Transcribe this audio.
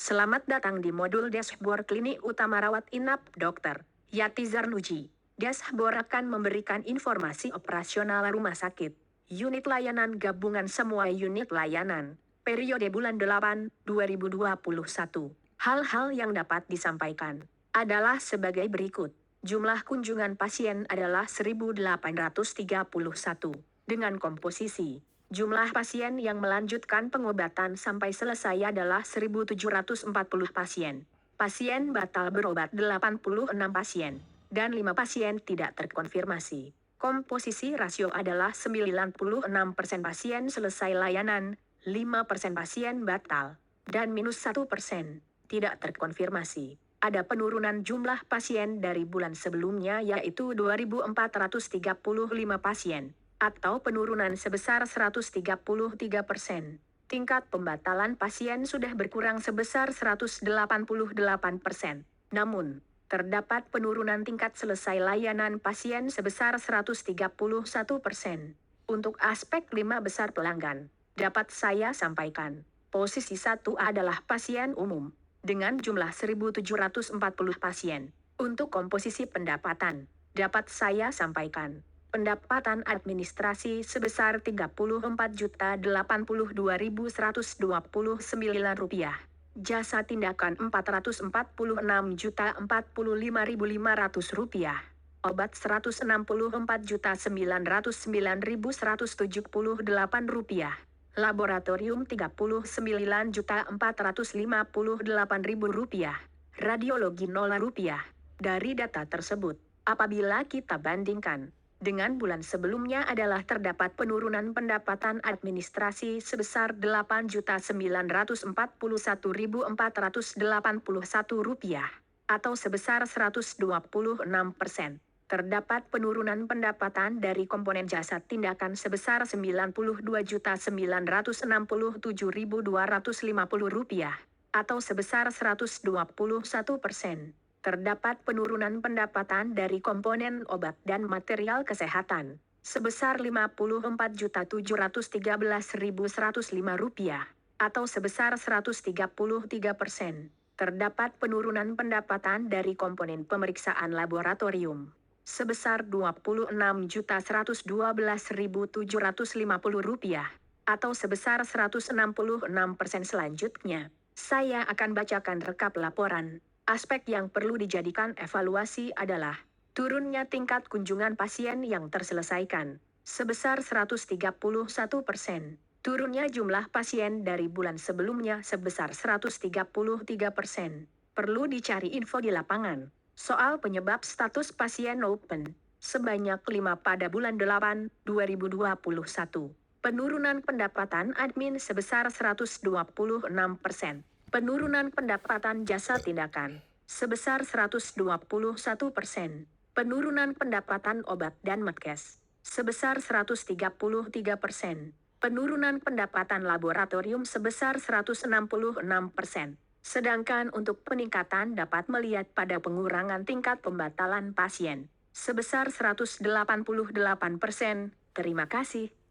Selamat datang di modul dashboard klinik utama rawat inap Dr. Yati Zarnuji. Dashboard akan memberikan informasi operasional rumah sakit, unit layanan gabungan semua unit layanan, periode bulan 8, 2021. Hal-hal yang dapat disampaikan adalah sebagai berikut. Jumlah kunjungan pasien adalah 1.831, dengan komposisi jumlah pasien yang melanjutkan pengobatan sampai selesai adalah 1.740 pasien. Pasien batal berobat 86 pasien, dan 5 pasien tidak terkonfirmasi. Komposisi rasio adalah 96% pasien selesai layanan, 5% pasien batal, dan -1% tidak terkonfirmasi. Ada penurunan jumlah pasien dari bulan sebelumnya yaitu 2.435 pasien, atau penurunan sebesar 133%. Tingkat pembatalan pasien sudah berkurang sebesar 188%. Namun, terdapat penurunan tingkat selesai layanan pasien sebesar 131%. Untuk aspek 5 besar pelanggan, dapat saya sampaikan. Posisi 1 adalah pasien umum, dengan jumlah 1.740 pasien. Untuk komposisi pendapatan, dapat saya sampaikan. Pendapatan administrasi sebesar Rp32.129.000. Jasa tindakan Rp446.045.500. Obat Rp164.909.178. Laboratorium Rp39.458.000. Radiologi Rp0. Dari data tersebut, apabila kita bandingkan dengan bulan sebelumnya adalah terdapat penurunan pendapatan administrasi sebesar Rp8.941.481 atau sebesar 126%. Terdapat penurunan pendapatan dari komponen jasa tindakan sebesar Rp92.967.250 atau sebesar 121%. Terdapat penurunan pendapatan dari komponen obat dan material kesehatan sebesar Rp54.713.105 atau sebesar 133%. Terdapat penurunan pendapatan dari komponen pemeriksaan laboratorium sebesar Rp26.112.750 atau sebesar 166%. Selanjutnya, saya akan bacakan rekap laporan. Aspek yang perlu dijadikan evaluasi adalah turunnya tingkat kunjungan pasien yang terselesaikan sebesar 131%. Turunnya jumlah pasien dari bulan sebelumnya sebesar 133%. Perlu dicari info di lapangan soal penyebab status pasien open sebanyak 5 pada bulan 8, 2021. Penurunan pendapatan admin sebesar 126%. Penurunan pendapatan jasa tindakan sebesar 121%. Penurunan pendapatan obat dan medkes sebesar 133%. Penurunan pendapatan laboratorium sebesar 166%. Sedangkan untuk peningkatan dapat melihat pada pengurangan tingkat pembatalan pasien sebesar 188%. Terima kasih.